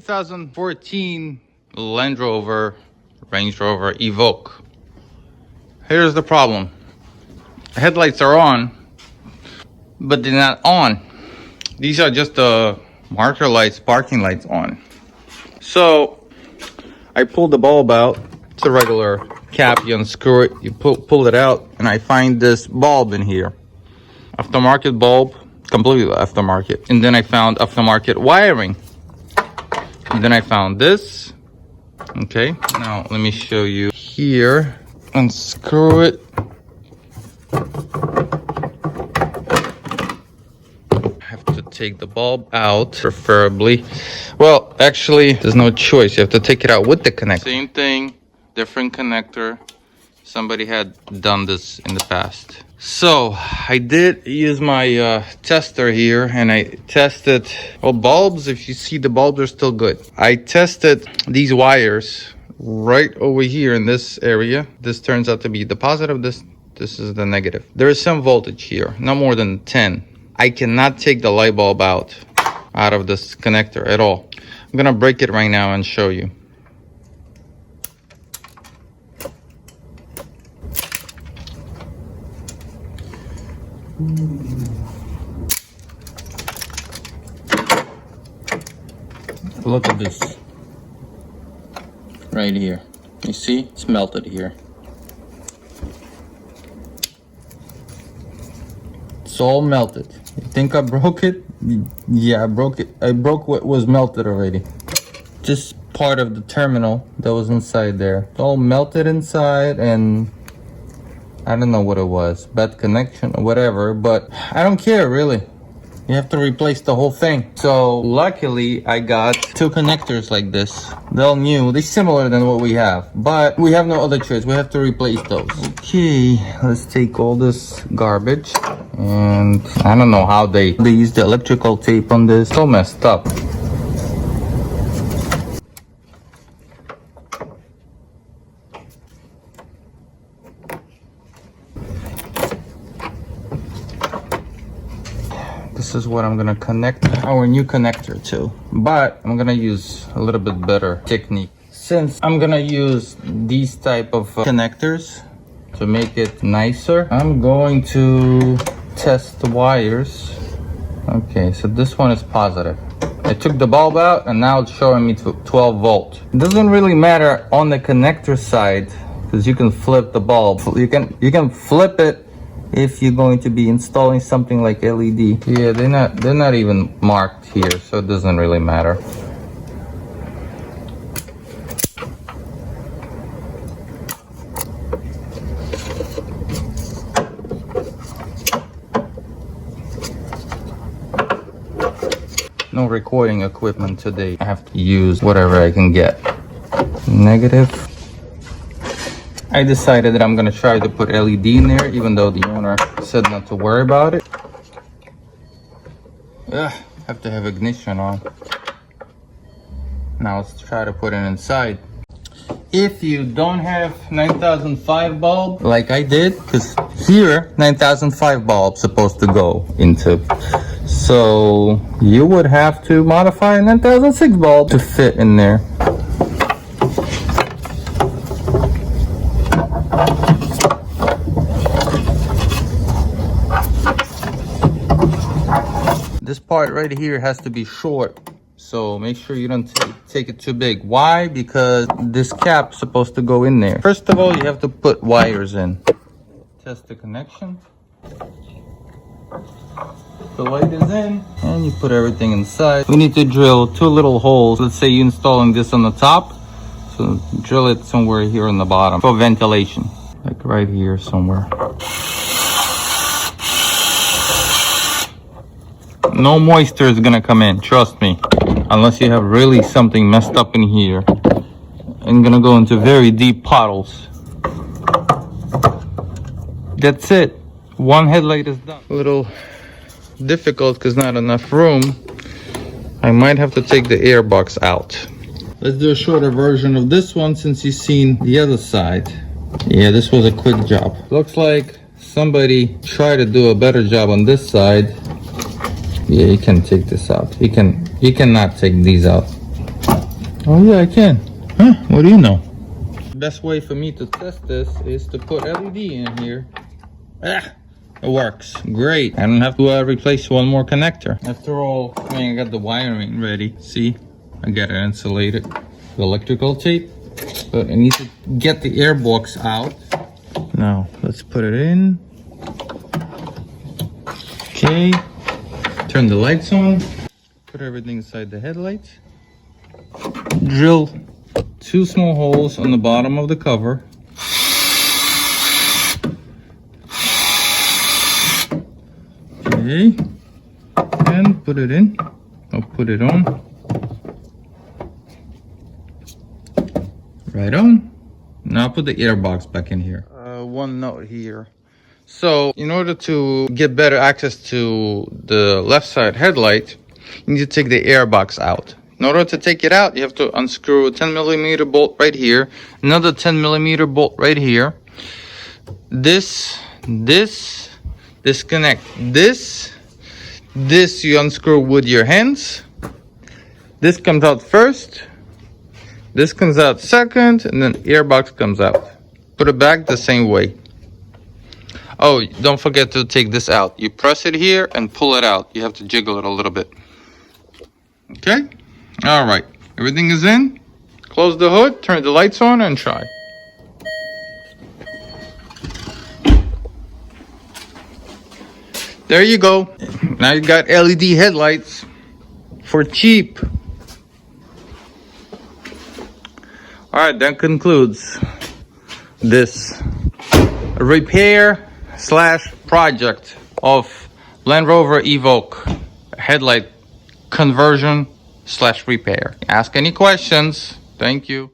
2014 Range Rover Evoque. Here's the problem. Headlights are on, but they're not on. These are just the marker lights, parking lights on. So I pulled the bulb out. It's a regular cap. You unscrew it, you pull it out, and I find this bulb in here. Aftermarket bulb, completely aftermarket. And then I found aftermarket wiring. And then I found this. Okay, now let me show you here. Unscrew it. Have to take the bulb out, preferably. Well, actually, there's no choice. You have to take it out with the connector. Same thing, different connector. Somebody had done this in the past. So I did use my tester here, and I tested, well, bulbs. If you see, the bulbs are still good. I tested these wires right over here in this area. This turns out to be the positive. This is the negative. There is some voltage here, not more than 10. I cannot take the light bulb out of this connector at all. I'm gonna break it right now and show you. Look at this right here. You see, it's melted here. It's all melted. You think I broke it? Yeah, I broke it. I broke what was melted already. Just part of the terminal that was inside there. It's all melted inside, and I don't know what it was. Bad connection or whatever, but I don't care really. You have to replace the whole thing. So luckily I got two connectors like this. They're new, they're similar than what we have, but we have no other choice. We have to replace those. Okay, let's take all this garbage. And I don't know how they use the electrical tape on this. So messed up. This is what I'm gonna connect our new connector to, but I'm gonna use a little bit better technique. Since I'm gonna use these type of connectors to make it nicer, I'm going to test the wires. Okay, so this one is positive. I took the bulb out and now it's showing me 12 volt. It doesn't really matter on the connector side because you can flip the bulb. You can flip it if you're going to be installing something like LED. Yeah, they're not even marked here, so it doesn't really matter. No recording equipment today. I have to use whatever I can get. Negative. I decided that I'm gonna try to put LED in there, even though the owner said not to worry about it. Have to have ignition on. Now let's try to put it inside. If you don't have 9005 bulb, like I did, because here 9005 bulb supposed to go into, so you would have to modify a 9006 bulb to fit in there. This part right here has to be short, so make sure you don't take it too big. Why? Because this cap's supposed to go in there. First of all, you have to put wires in. Test the connection. The light is in, and you put everything inside. We need to drill two little holes. Let's say you're installing this on the top, so drill it somewhere here on the bottom for ventilation, like right here somewhere. No moisture is gonna come in, trust me, unless you have really something messed up in here and gonna go into very deep puddles. That's it. One headlight is done. A little difficult because not enough room. I might have to take the air box out. Let's do a shorter version of this one since you've seen the other side. Yeah, this was a quick job. Looks like somebody tried to do a better job on this side. Yeah, you can take this out. You cannot take these out. Oh yeah, I can. Huh? What do you know? The best way for me to test this is to put LED in here. Ah, it works great. I don't have to replace one more connector. After all, I mean, I got the wiring ready. See, I got it insulated with electrical tape, but I need to get the air box out. Now let's put it in. Okay, turn the lights on. Put everything inside the headlights. Drill 2 small holes on the bottom of the cover. Okay, and put it in. I'll put it on. Right on. Now put the air box back in here. One note here. So in order to get better access to the left side headlight, you need to take the air box out. In order to take it out, you have to unscrew a 10mm bolt right here, another 10mm bolt right here. This, disconnect this you unscrew with your hands. This comes out first, this comes out second, and then air box comes out. Put it back the same way. Oh, don't forget to take this out. You press it here and pull it out. You have to jiggle it a little bit. Okay? All right. Everything is in. Close the hood, turn the lights on, and try. There you go. Now you got LED headlights for cheap. All right, that concludes this repair / project of Land Rover Evoque headlight conversion / repair. Ask any questions. Thank you.